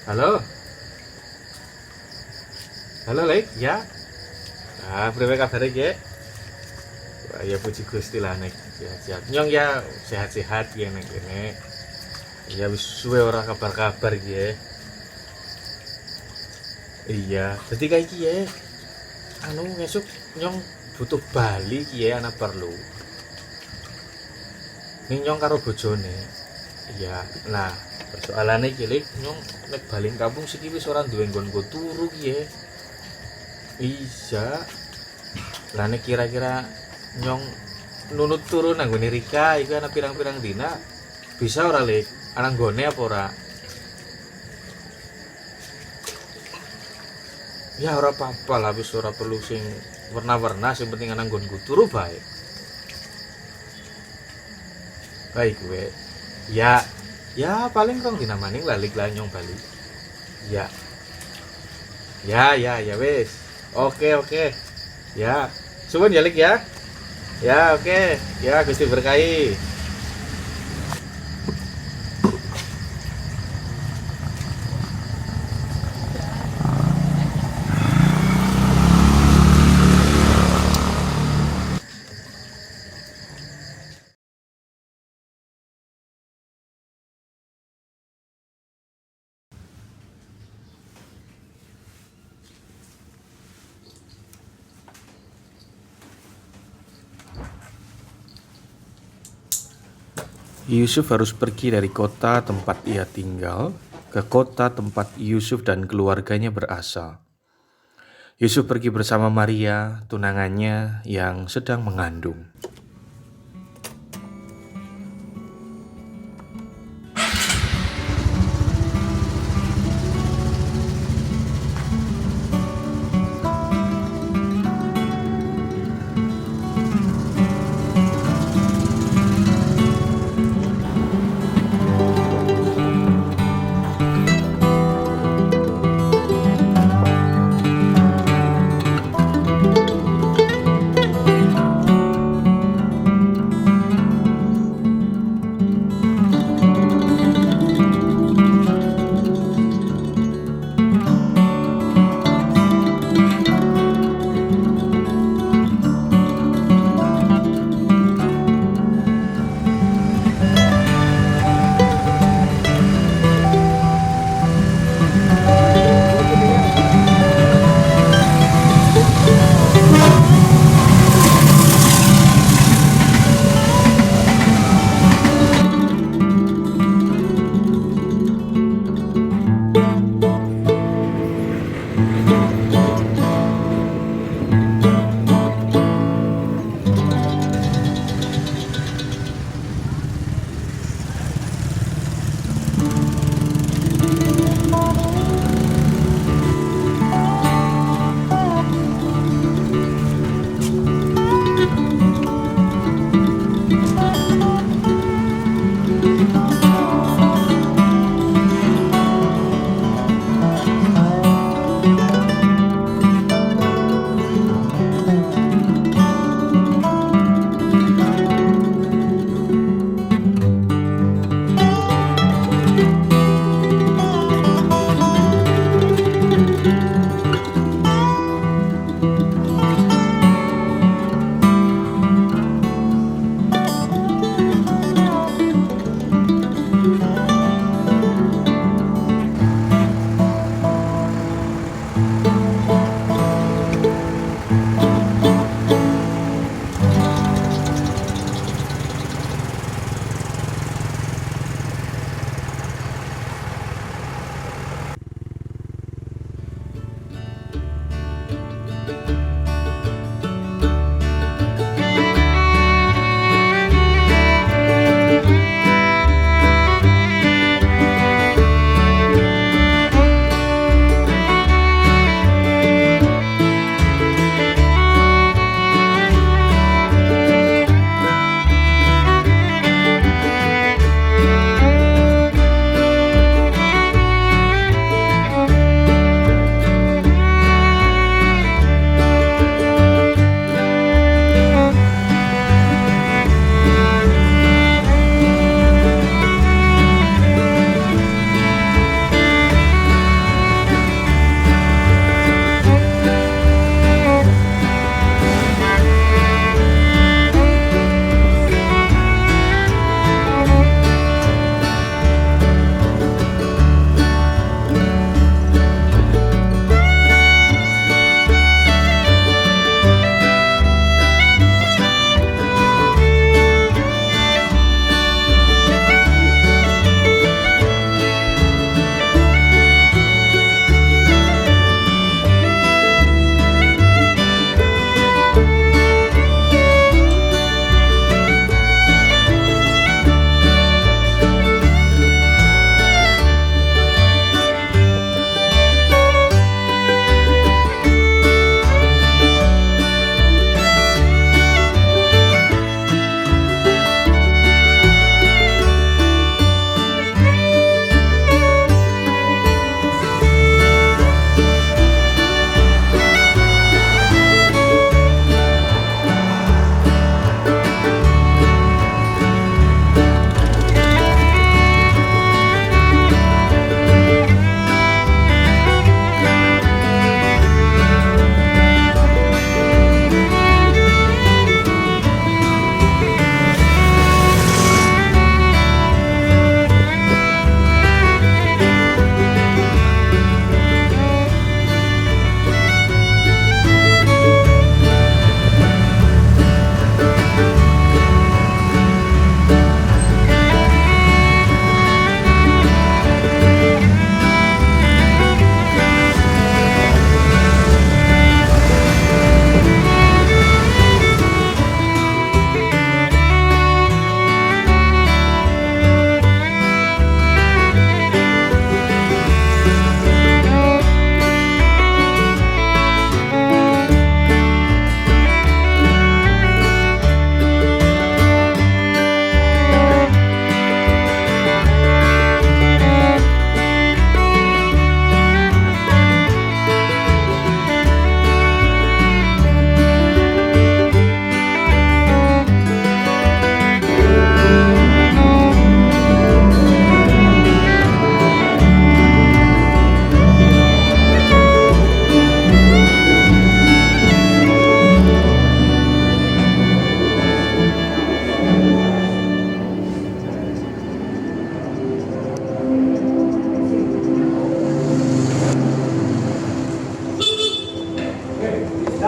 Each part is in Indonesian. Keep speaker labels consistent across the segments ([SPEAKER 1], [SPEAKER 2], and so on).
[SPEAKER 1] Halo, halo Lek, ya. Priwe kabare ge? Wah, ya puji Gusti lah nek sehat-sehat. Nyong ya sehat-sehat ya nek kene. Ya wis suwe ora kabar-kabar iki ya. Iya, dadi kayak iki ya. Anu esuk nyong butuh bali iki ya ana perlu. Ning nyong karo bojone. Iya, nah persoalane iki Lek, nyong nek baling kampung siki wis ora duwe nggon nggo turu iki ya. Iya, lah nek kira-kira nyong nunut turun nang nggone Rika iku ana pirang-pirang dina bisa ora Lek? Ana nggone apa ora? Ya ora apa-apa lah wis ora perlu sing warna-warna sing penting ana nggonku turu bae. Baik kowe. Ya, ya paling rong dina maning balik lah nyong bali. Ya, ya wis. Oke, oke. Ya, suwun ya Lek ya. Ya, oke. Ya, Gusti berkahi. Yusuf harus pergi dari kota tempat ia tinggal ke kota tempat Yusuf dan keluarganya berasal. Yusuf pergi bersama Maria, tunangannya yang sedang mengandung.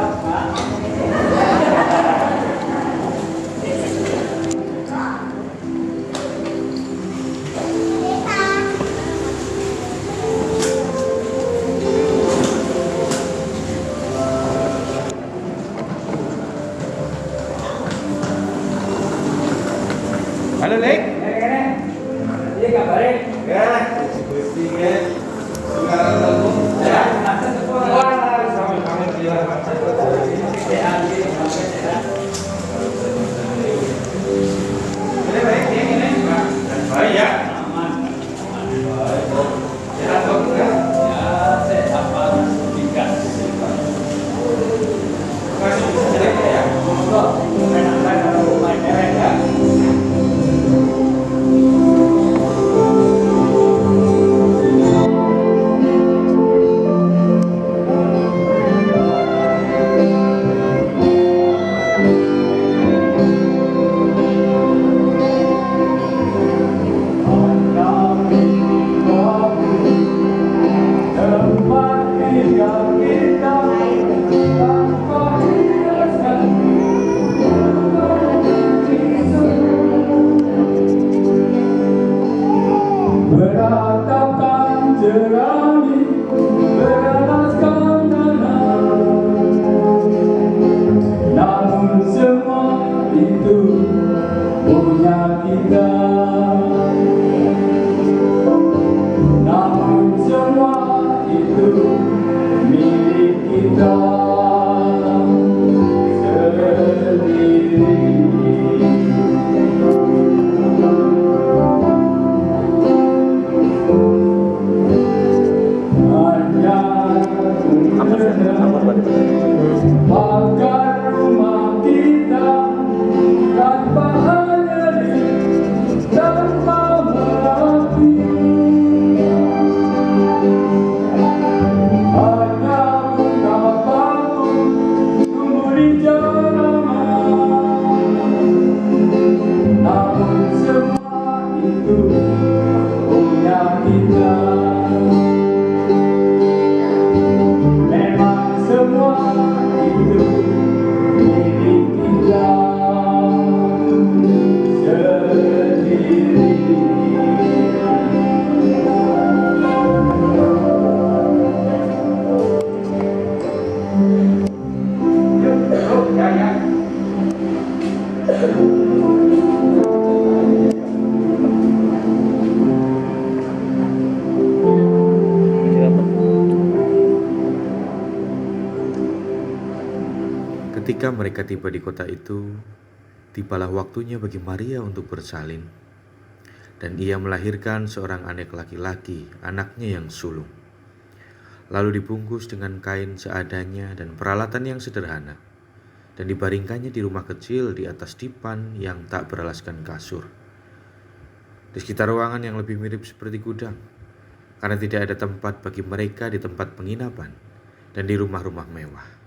[SPEAKER 1] Halo, Lek.
[SPEAKER 2] Iya kabarin.
[SPEAKER 1] Ya, bersih ya. Sekarang telepon.
[SPEAKER 2] Ya, nanti telepon.
[SPEAKER 1] Wah, sampai kamu gila macet. Ini baik ini. Baik ya.
[SPEAKER 2] Aman.
[SPEAKER 1] Sehat kok enggak?
[SPEAKER 2] Ya, saya apa tiga.
[SPEAKER 1] Masih bisa jelek ya?
[SPEAKER 2] Kok enak-enak kalau main merek ya. Beratapkan jerami, beralaskan tanah. Namun semua itu punya kita. Namun semua itu milik kita sendiri. Pagar rumah kita tanpa nyeri, tanpa merapi. Hanya bunga bakung tumbuh di jalanan. Namun semua itu punya kita. Memang semua itu milik kita sendiri. Yuk, ya.
[SPEAKER 1] Ketika mereka tiba di kota itu, tibalah waktunya bagi Maria untuk bersalin. Dan ia melahirkan seorang anak laki-laki, anaknya yang sulung. Lalu dibungkus dengan kain seadanya dan peralatan yang sederhana, dan dibaringkannya di rumah kecil di atas dipan yang tak beralaskan kasur. Di sekitar ruangan yang lebih mirip seperti gudang, karena tidak ada tempat bagi mereka di tempat penginapan dan di rumah-rumah mewah.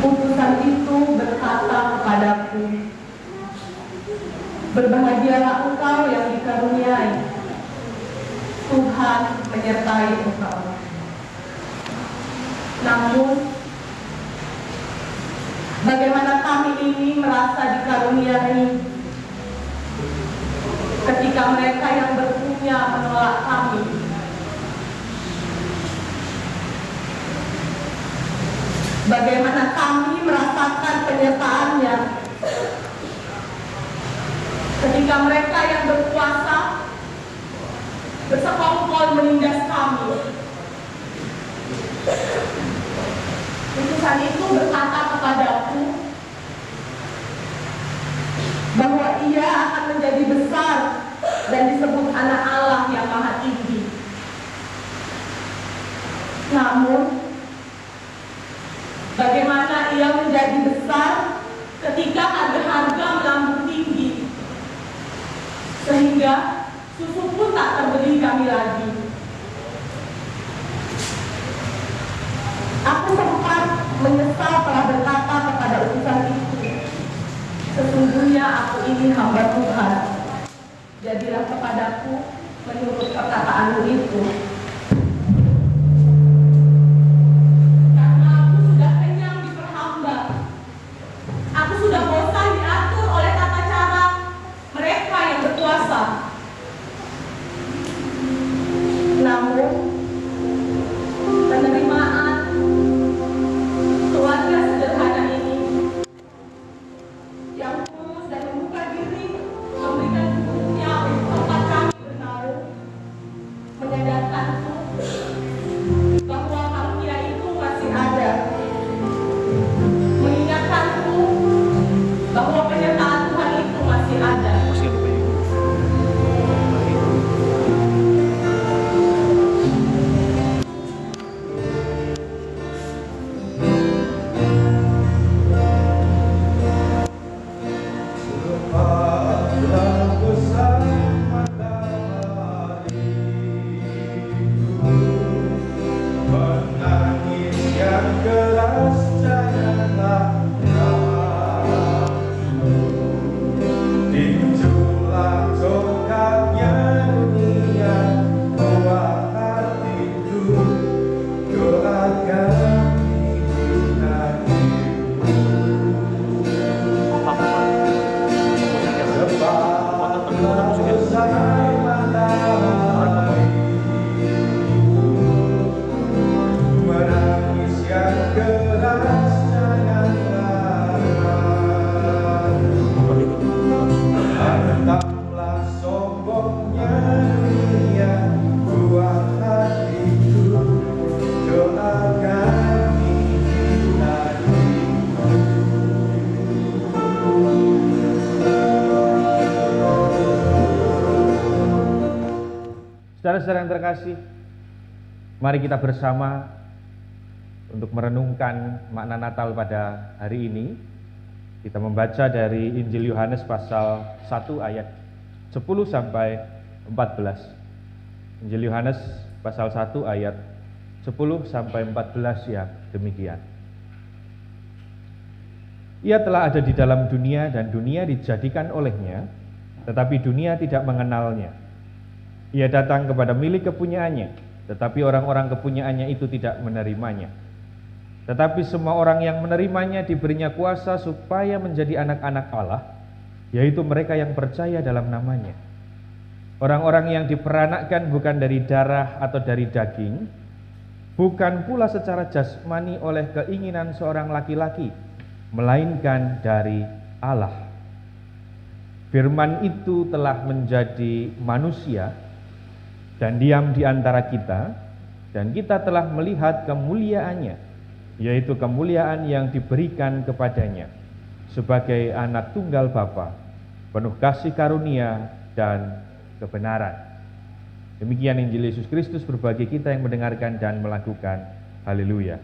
[SPEAKER 3] Utusan itu berkata kepadaku, berbahagialah engkau yang dikaruniai, Tuhan menyertai engkau. Namun, bagaimana kami ini merasa dikaruniai ketika mereka yang berpunya menolak kami? Bagaimana kami merasakan penyertaannya ketika mereka yang berkuasa bersekongkol menindas kami? Utusan itu berkata kepadaku bahwa ia akan menjadi besar dan disebut anak Allah yang maha tinggi. Namun, bagaimana ia menjadi besar ketika harga-harga melambung tinggi, sehingga susu pun tak terbeli kami lagi. Aku sempat menyesal telah berkata kepada utusan itu, sesungguhnya aku ini hamba Tuhan, jadilah kepadaku menurut perkataanmu itu. Namun, penerimaan keluarga sederhana ini yang tulus dan membuka diri memberikan hidupnya untuk tempat kami bernaung, menyadarkanku bahwa karunia itu masih ada, mengingatkanku bahwa penyertaan Tuhan itu masih ada.
[SPEAKER 4] Saudara-saudara yang terkasih, mari kita bersama untuk merenungkan makna Natal pada hari ini. Kita membaca dari Injil Yohanes pasal 1 ayat 10 sampai 14. Injil Yohanes pasal 1 ayat 10 sampai 14 ya demikian. Ia telah ada di dalam dunia dan dunia dijadikan olehnya, tetapi dunia tidak mengenalnya. Ia datang kepada milik kepunyaannya, tetapi orang-orang kepunyaannya itu tidak menerimanya. Tetapi semua orang yang menerimanya diberinya kuasa supaya menjadi anak-anak Allah, yaitu mereka yang percaya dalam namanya. Orang-orang yang diperanakkan bukan dari darah atau dari daging, bukan pula secara jasmani oleh keinginan seorang laki-laki, melainkan dari Allah. Firman itu telah menjadi manusia dan diam di antara kita, dan kita telah melihat kemuliaannya, yaitu kemuliaan yang diberikan kepadanya sebagai anak tunggal Bapa, penuh kasih karunia dan kebenaran. Demikian Injil Yesus Kristus berbagi kita yang mendengarkan dan melakukan. Haleluya.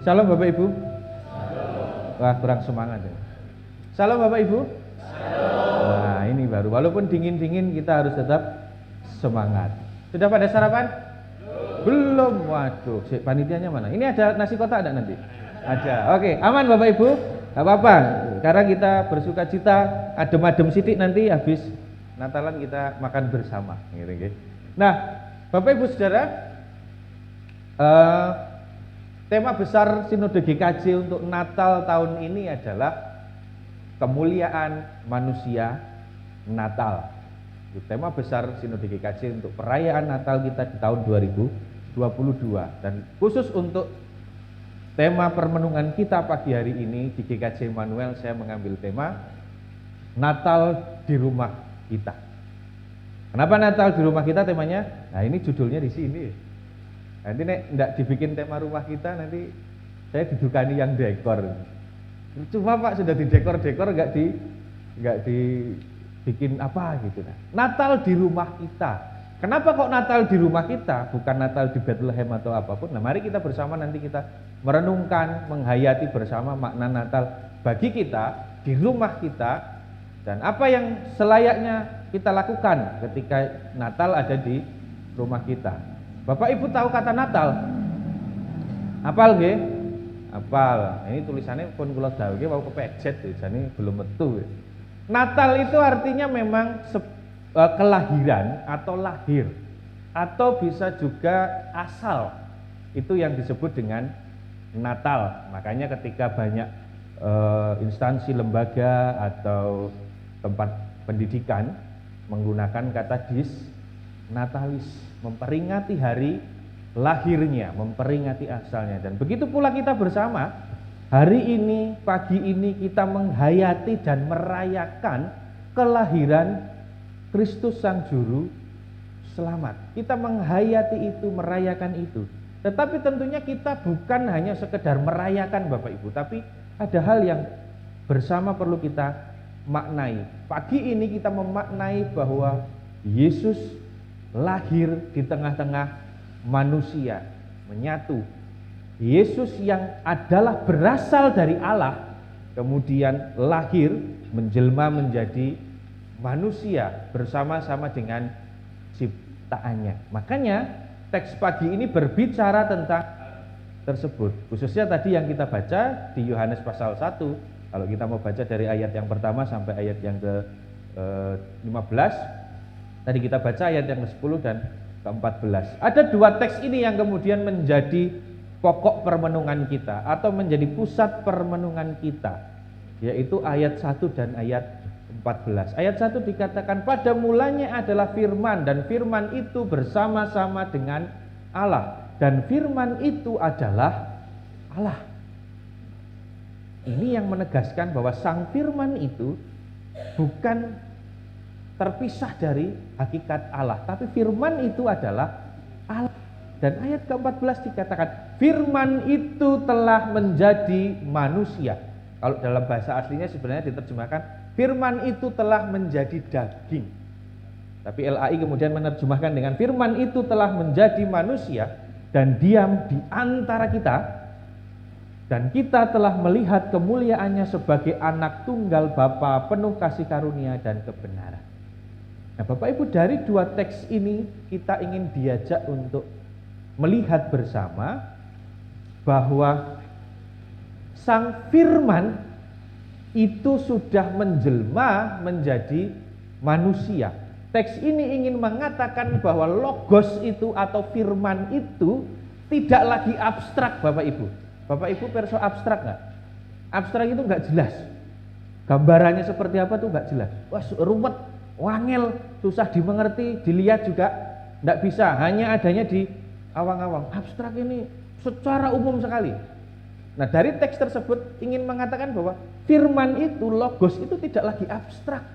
[SPEAKER 4] Salam Bapak Ibu. Wah, kurang semangat ya. Salam Bapak Ibu. Nah, ini baru. Walaupun dingin-dingin kita harus tetap semangat. Sudah pada sarapan? Belum. Waduh, panitianya mana? Ini ada nasi kotak ada nanti? Ada. Oke, aman Bapak Ibu? Gak apa-apa. Sekarang kita bersuka cita, adem-adem sidik, nanti habis Natalan kita makan bersama. Nah, Bapak Ibu Saudara, tema besar Sinode GKJ untuk Natal tahun ini adalah kemuliaan manusia Natal. Itu tema besar Sinode GKJ untuk perayaan Natal kita di tahun 2022. Dan khusus untuk tema permenungan kita pagi hari ini di GKJ Immanuel, saya mengambil tema Natal di rumah kita. Kenapa Natal di rumah kita temanya? Nah, ini judulnya di sini. Nanti nek ndak dibikin tema rumah kita, nanti saya didukani yang dekor. Cuma Pak sudah didekor-dekor nggak dibikin apa gitu. Natal di rumah kita. Kenapa kok Natal di rumah kita, bukan Natal di Bethlehem atau apapun? Nah, mari kita bersama nanti kita merenungkan, menghayati bersama makna Natal bagi kita di rumah kita, dan apa yang selayaknya kita lakukan ketika Natal ada di rumah kita. Bapak Ibu tahu kata Natal? Apal nggih? Apal. Ini tulisannya pun kula dawuhe wau kepejet tulisane belum metu. Natal itu artinya memang kelahiran atau lahir, atau bisa juga asal. Itu yang disebut dengan Natal. Makanya ketika banyak instansi, lembaga atau tempat pendidikan menggunakan kata disnatalis, memperingati hari lahirnya, memperingati asalnya. Dan begitu pula kita bersama hari ini, pagi ini kita menghayati dan merayakan kelahiran Kristus Sang Juru Selamat. Kita menghayati itu, merayakan itu. Tetapi tentunya kita bukan hanya sekedar merayakan Bapak Ibu, tapi ada hal yang bersama perlu kita maknai. Pagi ini kita memaknai bahwa Yesus lahir di tengah-tengah manusia, menyatu. Yesus yang adalah berasal dari Allah, kemudian lahir, menjelma menjadi manusia bersama-sama dengan ciptaannya. Makanya teks pagi ini berbicara tentang tersebut. Khususnya tadi yang kita baca di Yohanes pasal 1. Kalau kita mau baca dari ayat yang pertama sampai ayat yang ke-15, tadi kita baca ayat yang ke-10 dan ke-14. Ada dua teks ini yang kemudian menjadi pokok permenungan kita atau menjadi pusat permenungan kita, yaitu ayat 1 dan ayat 14. Ayat 1 dikatakan pada mulanya adalah firman dan firman itu bersama-sama dengan Allah dan firman itu adalah Allah. Ini yang menegaskan bahwa sang firman itu bukan terpisah dari hakikat Allah, tapi firman itu adalah Allah. Dan ayat ke-14 dikatakan firman itu telah menjadi manusia. Kalau dalam bahasa aslinya sebenarnya diterjemahkan firman itu telah menjadi daging. Tapi LAI kemudian menerjemahkan dengan firman itu telah menjadi manusia dan diam di antara kita. Dan kita telah melihat kemuliaannya sebagai anak tunggal Bapa penuh kasih karunia dan kebenaran. Nah Bapak Ibu, dari dua teks ini kita ingin diajak untuk melihat bersama bahwa sang firman itu sudah menjelma menjadi manusia. Teks ini ingin mengatakan bahwa logos itu atau firman itu tidak lagi abstrak Bapak Ibu. Bapak Ibu perso abstrak nggak? Abstrak itu nggak jelas. Gambarannya seperti apa tuh nggak jelas. Wah ruwet, wangel, susah dimengerti, dilihat juga nggak bisa. Hanya adanya di awang-awang. Abstrak ini secara umum sekali. Nah dari teks tersebut ingin mengatakan bahwa firman itu, logos itu tidak lagi abstrak,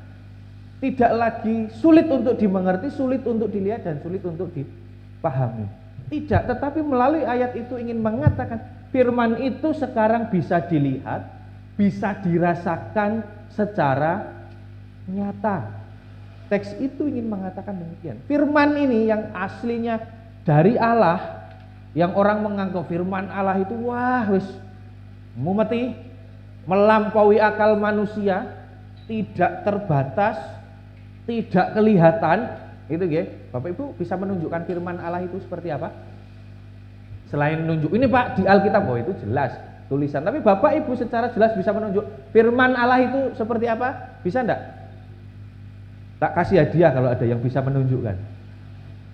[SPEAKER 4] tidak lagi sulit untuk dimengerti, sulit untuk dilihat dan sulit untuk dipahami. Tidak, tetapi melalui ayat itu ingin mengatakan firman itu sekarang bisa dilihat, bisa dirasakan secara nyata. Teks itu ingin mengatakan demikian. Firman ini yang aslinya dari Allah, yang orang menganggap firman Allah itu wah wis mumeti, melampaui akal manusia, tidak terbatas, tidak kelihatan, itu ya. Bapak Ibu bisa menunjukkan firman Allah itu seperti apa? Selain menunjuk, ini Pak di Alkitab, oh itu jelas tulisan. Tapi Bapak Ibu secara jelas bisa menunjuk firman Allah itu seperti apa? Bisa enggak? Tak kasih hadiah kalau ada yang bisa menunjukkan.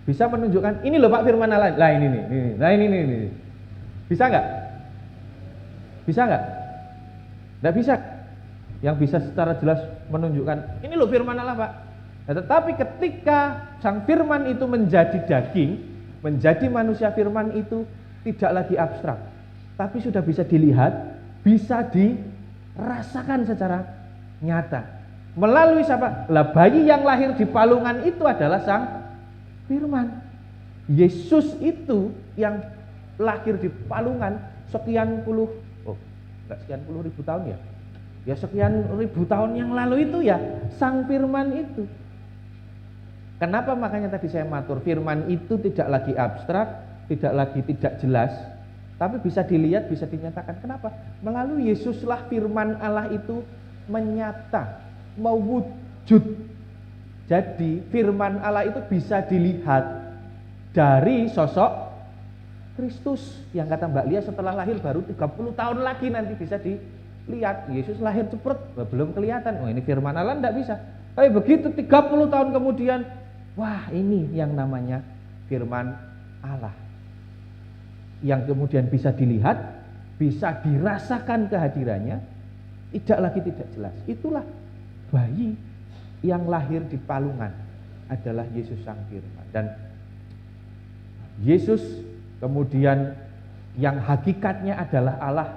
[SPEAKER 4] Bisa menunjukkan, ini loh Pak firman Allah. Lah ini nih, nah ini. Bisa enggak? Bisa enggak? Enggak bisa. Yang bisa secara jelas menunjukkan, ini loh firman Allah Pak. Nah, tetapi ketika sang firman itu menjadi daging, menjadi manusia, firman itu tidak lagi abstrak, tapi sudah bisa dilihat, bisa dirasakan secara nyata. Melalui siapa? Lah bayi yang lahir di palungan itu adalah sang firman. Yesus itu yang lahir di palungan sekian puluh ribu tahun ya. Ya sekian ribu tahun yang lalu itu ya sang firman itu. Kenapa makanya tadi saya matur firman itu tidak lagi abstrak, tidak lagi tidak jelas, tapi bisa dilihat, bisa dinyatakan. Kenapa? Melalui Yesuslah firman Allah itu menyata, mewujud. Jadi firman Allah itu bisa dilihat dari sosok Kristus yang kata Mbak Lia setelah lahir baru 30 tahun lagi nanti bisa dilihat. Yesus lahir cepat, belum kelihatan. Oh ini firman Allah enggak bisa. Tapi begitu 30 tahun kemudian, wah ini yang namanya firman Allah. Yang kemudian bisa dilihat, bisa dirasakan kehadirannya, tidak lagi tidak jelas. Itulah bayi yang lahir di palungan adalah Yesus sang firman. Dan Yesus kemudian yang hakikatnya adalah Allah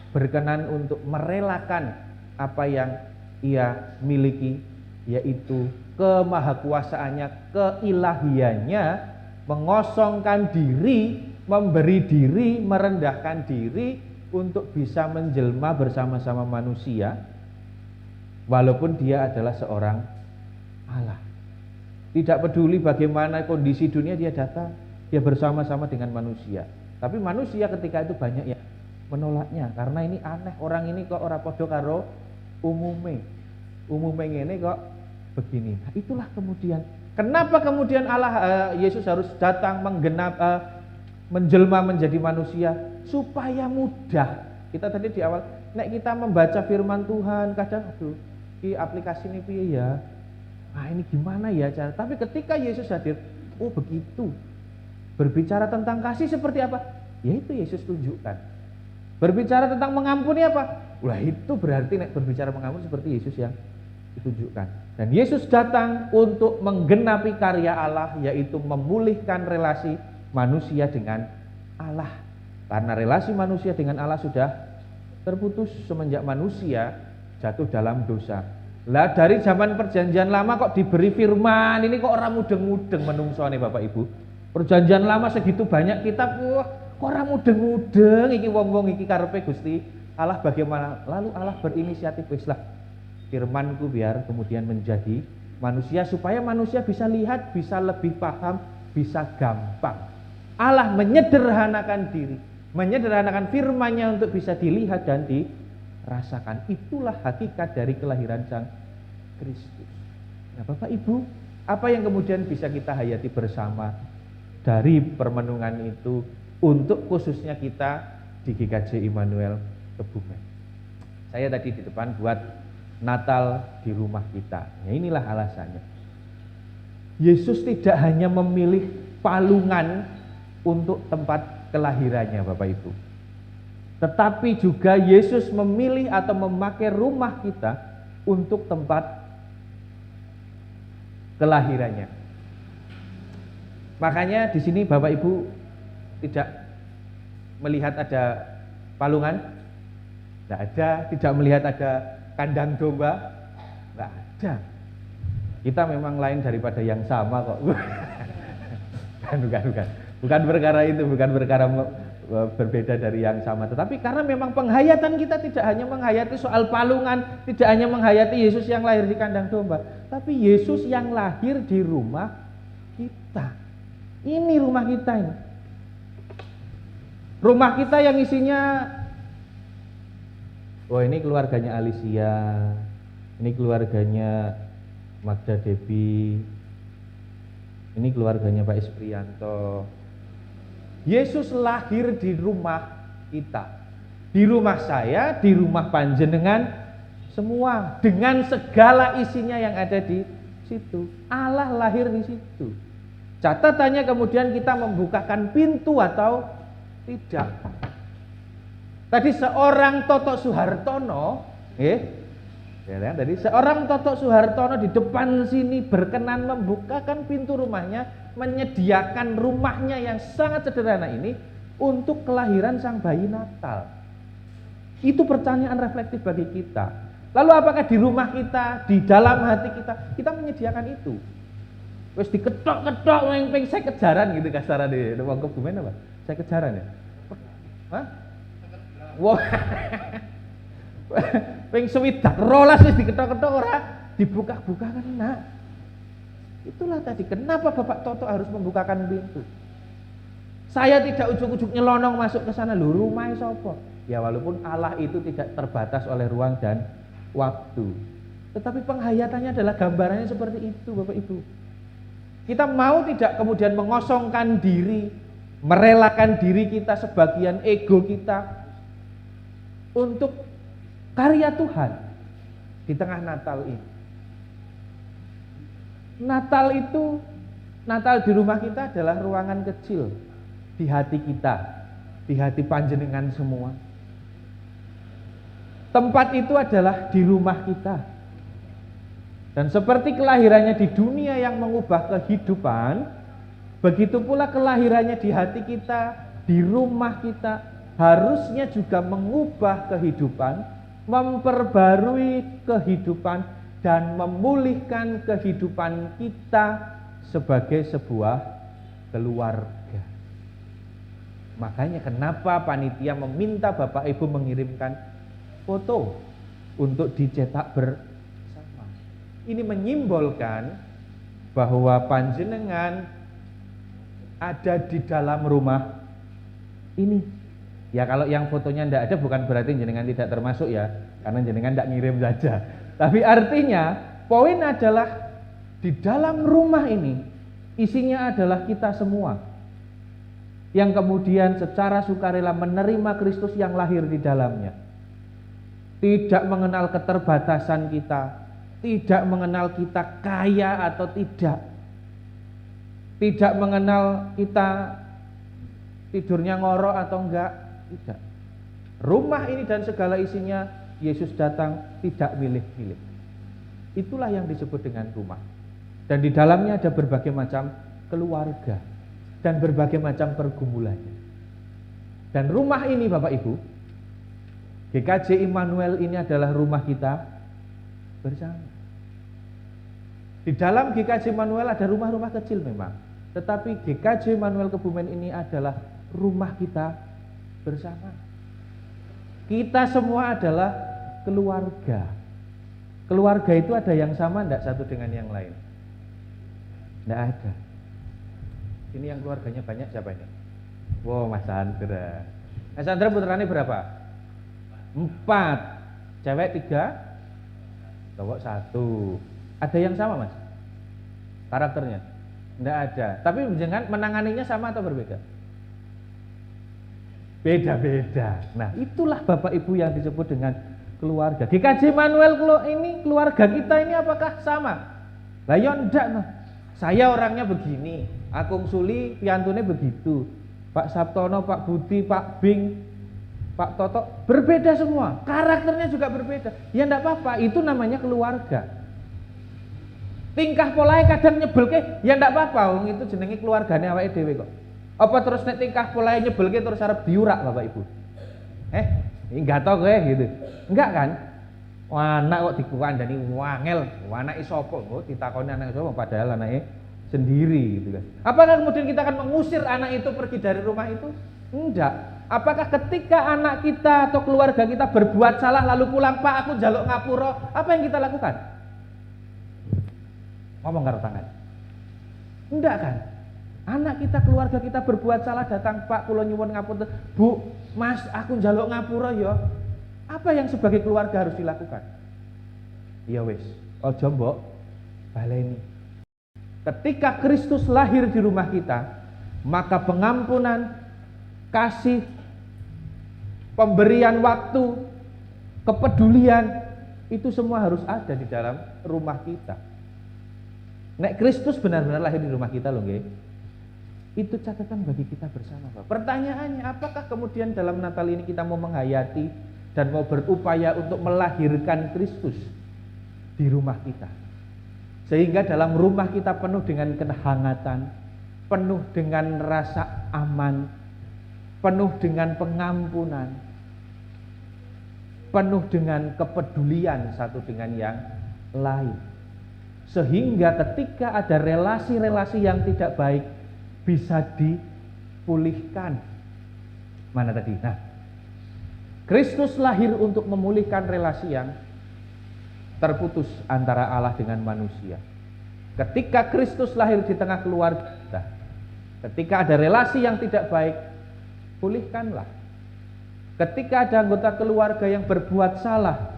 [SPEAKER 4] berkenan untuk merelakan apa yang ia miliki, yaitu kemahakuasaannya, keilahiannya, mengosongkan diri, memberi diri, merendahkan diri untuk bisa menjelma bersama-sama manusia, walaupun dia adalah seorang Allah. Tidak peduli bagaimana kondisi dunia, dia datang, dia bersama-sama dengan manusia. Tapi manusia ketika itu banyak yang menolaknya, karena ini aneh, orang ini kok ora padha karo umume ngene kok begini. Nah, itulah kemudian kenapa kemudian Allah Yesus harus datang menjelma menjadi manusia supaya mudah. Kita tadi di awal nek kita membaca firman Tuhan kadang di aplikasi ini piye ya. Nah, ini gimana ya cara? Tapi ketika Yesus hadir, oh begitu. Berbicara tentang kasih seperti apa? Ya itu Yesus tunjukkan. Berbicara tentang mengampuni apa? Wah itu berarti nek berbicara mengampuni seperti Yesus yang ditunjukkan. Dan Yesus datang untuk menggenapi karya Allah, yaitu memulihkan relasi manusia dengan Allah. Karena relasi manusia dengan Allah sudah terputus semenjak manusia jatuh dalam dosa. Lah dari zaman perjanjian lama kok diberi firman, ini kok orang mudeng-mudeng menungsone Bapak Ibu. Perjanjian lama segitu banyak kitab, wah kok orang mudeng-mudeng iki wong-wong iki karepe Gusti Allah bagaimana? Lalu Allah berinisiatif, wis lah firmanku biar kemudian menjadi manusia supaya manusia bisa lihat, bisa lebih paham, bisa gampang. Allah menyederhanakan diri, menyederhanakan firman-Nya untuk bisa dilihat dan dirasakan. Itulah hakikat dari kelahiran Sang Kristus. Nah, Bapak Ibu, apa yang kemudian bisa kita hayati bersama dari permenungan itu untuk khususnya kita di GKJ Immanuel Kebumen? Saya tadi di depan buat Natal di rumah kita. Ya inilah alasannya. Yesus tidak hanya memilih Palungan untuk tempat kelahirannya Bapak Ibu, tetapi juga Yesus memilih atau memakai rumah kita untuk tempat kelahirannya. Makanya di sini Bapak Ibu tidak melihat ada palungan, tidak ada, tidak melihat ada kandang domba, tidak ada. Kita memang lain daripada yang sama kok. Bukan perkara itu, bukan perkara berbeda dari yang sama, tetapi karena memang penghayatan kita tidak hanya menghayati soal palungan, tidak hanya menghayati Yesus yang lahir di kandang domba, tapi Yesus yang lahir di rumah kita. Ini rumah kita ini. Rumah kita yang isinya, oh ini keluarganya Alicia, ini keluarganya Magda Debi, ini keluarganya Pak Esprianto. Yesus lahir di rumah kita, di rumah saya, di rumah panjenengan, semua dengan segala isinya yang ada di situ. Allah lahir di situ. Catatannya kemudian kita membukakan pintu atau tidak. Tadi seorang Toto Suhartono, tadi seorang Toto Suhartono di depan sini berkenan membukakan pintu rumahnya, menyediakan rumahnya yang sangat sederhana ini untuk kelahiran sang bayi Natal. Itu pertanyaan reflektif bagi kita. Lalu apakah di rumah kita, di dalam hati kita menyediakan itu? Wes diketok-ketok ping saya kejaran gitu kasaran di wong Kebumen apa? Saya kejaran ya? Hah? Wah. Ping swidak rolas wis diketok-ketok ora dibuka-buka kan nak. Itulah tadi kenapa Bapak Toto harus membukakan pintu. Saya tidak ujuk-ujuk nyelonong masuk ke sana, lho rumahnya sapa? Ya walaupun Allah itu tidak terbatas oleh ruang dan waktu, tetapi penghayatannya adalah gambarannya seperti itu Bapak Ibu. Kita mau tidak kemudian mengosongkan diri, merelakan diri kita sebagian ego kita untuk karya Tuhan di tengah Natal ini. Natal itu, Natal di rumah kita adalah ruangan kecil di hati kita, di hati panjenengan semua. Tempat itu adalah di rumah kita. Dan seperti kelahirannya di dunia yang mengubah kehidupan, begitu pula kelahirannya di hati kita, di rumah kita, harusnya juga mengubah kehidupan, memperbarui kehidupan, dan memulihkan kehidupan kita sebagai sebuah keluarga. Makanya kenapa panitia meminta Bapak Ibu mengirimkan foto untuk dicetak bersama. Ini menyimbolkan bahwa panjenengan ada di dalam rumah ini. Ya kalau yang fotonya tidak ada bukan berarti jenengan tidak termasuk ya, karena jenengan tidak ngirim saja. Tapi artinya poin adalah di dalam rumah ini isinya adalah kita semua yang kemudian secara sukarela menerima Kristus yang lahir di dalamnya. Tidak mengenal keterbatasan kita, tidak mengenal kita kaya atau tidak, tidak mengenal kita tidurnya ngorok atau enggak, tidak. Rumah ini dan segala isinya Yesus datang tidak milih-milih. Itulah yang disebut dengan rumah. Dan di dalamnya ada berbagai macam keluarga dan berbagai macam pergumulannya. Dan rumah ini Bapak Ibu, GKJ Immanuel ini adalah rumah kita bersama. Di dalam GKJ Immanuel ada rumah-rumah kecil memang, tetapi GKJ Immanuel Kebumen ini adalah rumah kita bersama. Kita semua adalah keluarga. Keluarga itu ada yang sama enggak satu dengan yang lain? Enggak ada. Ini yang keluarganya banyak siapa ini? Wow, Mas Sandra. Mas Sandra putrane berapa? 4. Cewek 3, cowok 1. Ada yang sama Mas? Karakternya? Enggak ada. Tapi jangan menanganinya sama atau berbeda? Beda-beda. Nah, itulah Bapak Ibu yang disebut dengan keluarga. GKJ Immanuel ini keluarga kita ini apakah sama? Lah ya ndak noh. Saya orangnya begini, Akung Suli piantune begitu. Pak Sabtono, Pak Budi, Pak Bing, Pak Toto berbeda semua. Karakternya juga berbeda. Ya ndak apa-apa, itu namanya keluarga. Tingkah polanya kadang nyebelke, ya ndak apa-apa, wong itu jenenge keluargane awake dhewe kok. Apa terus nek tingkah polanya nyebelke terus arep diurak Bapak Ibu? Enggak tau kowe gitu. Enggak kan? Wah, anak kok dikandani wangel, anake sapa? Oh, ditakoni anak sapa padahal anake sendiri gitu kan. Apakah kemudian kita akan mengusir anak itu pergi dari rumah itu? Enggak. Apakah ketika anak kita atau keluarga kita berbuat salah lalu pulang, Pak aku njaluk ngapura, apa yang kita lakukan? Ngomong karo tangan. Enggak kan? Anak kita, keluarga kita berbuat salah datang, Pak kula nyuwun ngapunten, Bu, Mas aku njaluk ngapura ya. Apa yang sebagai keluarga harus dilakukan? Ya wis, aja mbok baleni. Ketika Kristus lahir di rumah kita, maka pengampunan, kasih, pemberian waktu, kepedulian itu semua harus ada di dalam rumah kita. Nek Kristus benar-benar lahir di rumah kita loh nggih. Itu catatan bagi kita bersama, Pak. Pertanyaannya, apakah kemudian dalam Natal ini kita mau menghayati dan mau berupaya untuk melahirkan Kristus di rumah kita? Sehingga dalam rumah kita penuh dengan kehangatan, penuh dengan rasa aman, penuh dengan pengampunan, penuh dengan kepedulian satu dengan yang lain. Sehingga ketika ada relasi-relasi yang tidak baik bisa dipulihkan. Mana tadi? Nah, Kristus lahir untuk memulihkan relasi yang terputus antara Allah dengan manusia. Ketika Kristus lahir di tengah keluarga kita, ketika ada relasi yang tidak baik, pulihkanlah. Ketika ada anggota keluarga yang berbuat salah,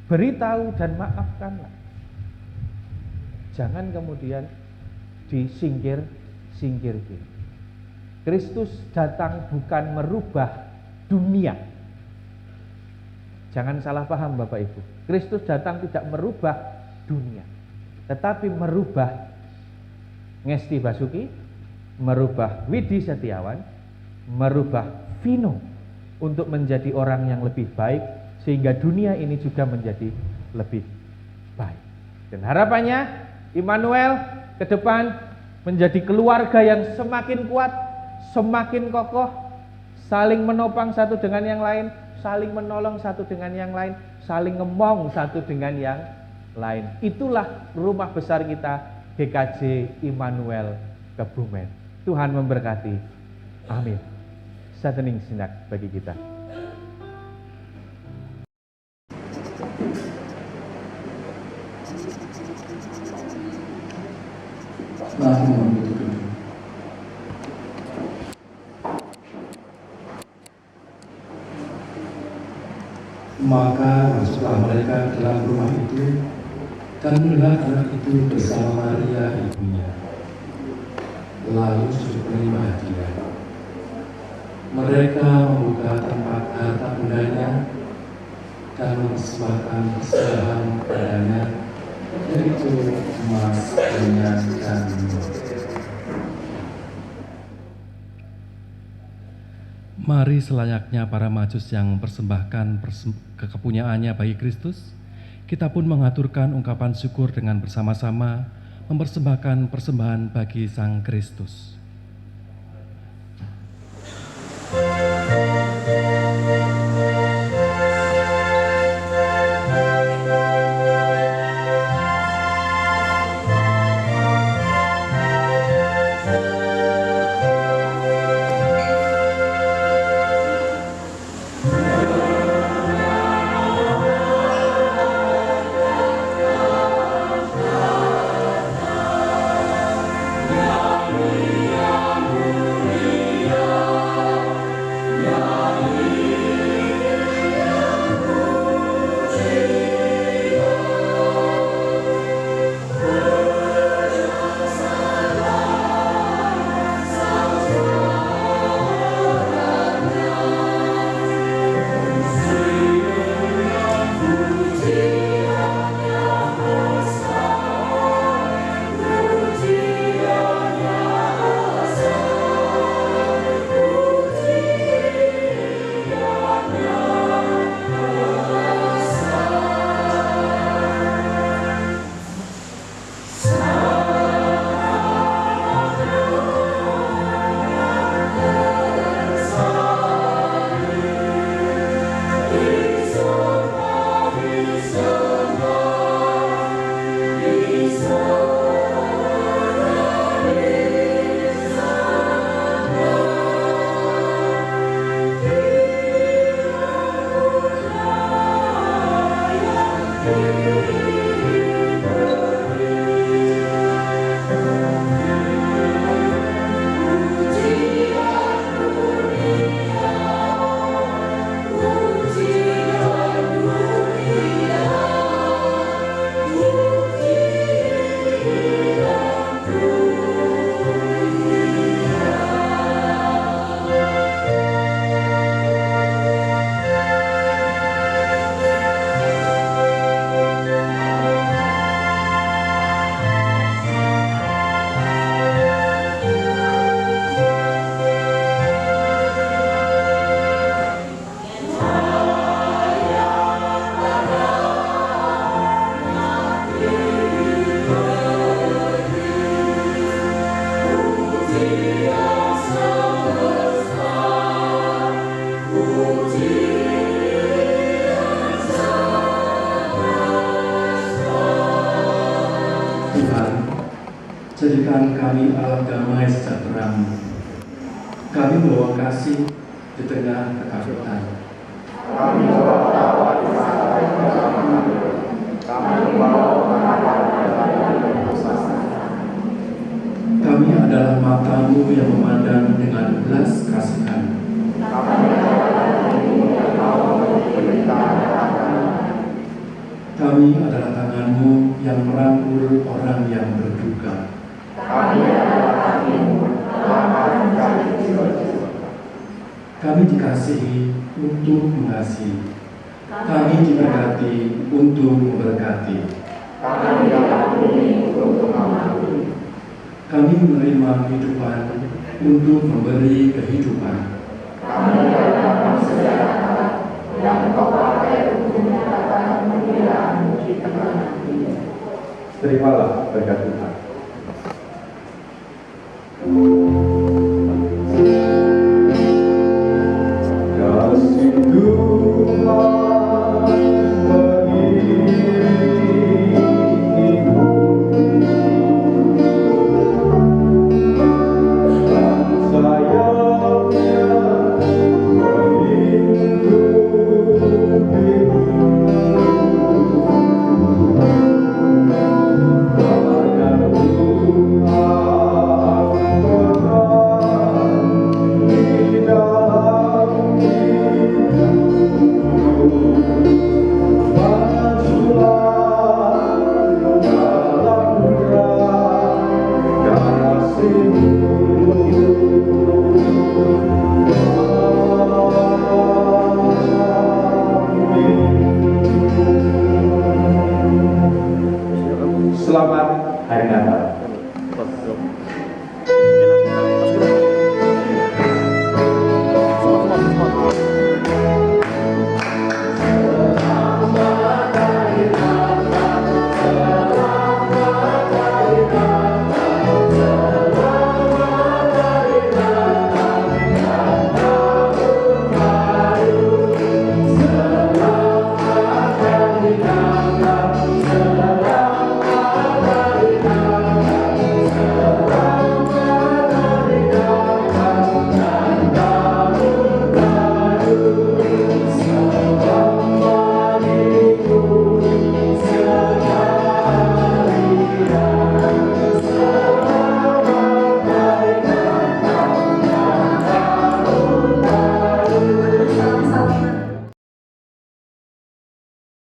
[SPEAKER 4] beritahu dan maafkanlah. Jangan kemudian disingkir-singkirkan. Kristus datang bukan merubah dunia. Jangan salah paham Bapak Ibu. Kristus datang tidak merubah dunia, tetapi merubah Ngesti Basuki, merubah Widi Setiawan, merubah Vino untuk menjadi orang yang lebih baik, sehingga dunia ini juga menjadi lebih baik. Dan harapannya Immanuel ke depan menjadi keluarga yang semakin kuat, semakin kokoh, saling menopang satu dengan yang lain, saling menolong satu dengan yang lain, saling ngemong satu dengan yang lain. Itulah rumah besar kita, GKJ Immanuel Kebumen. Tuhan memberkati. Amin. Satening sinak bagi kita.
[SPEAKER 2] Maka masuklah mereka ke dalam rumah itu dan melihat anak itu bersama Maria ibunya, lalu sujud menerima dia. Mereka membuka tempat harta bendanya dan mempersembahkan persembahan padanya, yaitu emas, minyak, dan minyak.
[SPEAKER 5] Mari selayaknya para majus yang persembahkan kepunyaannya bagi Kristus, kita pun mengaturkan ungkapan syukur dengan bersama-sama mempersembahkan persembahan bagi Sang Kristus.
[SPEAKER 2] Jadikan kami alat damai sejahtera-Mu. Kami membawa kasih di tengah ketakutan. Kami membawa tawa di saat kami membawa Kami adalah mata-Mu yang memandang dengan belas kasihan. Kami adalah tangan-Mu yang merangkul orang yang berduka. Kami dikasihi untuk mengasihi. Kami diberkati untuk memberkati. Kami menerima kehidupan untuk memberi kehidupan. Terimalah berkat Tuhan. Kasih Tuhan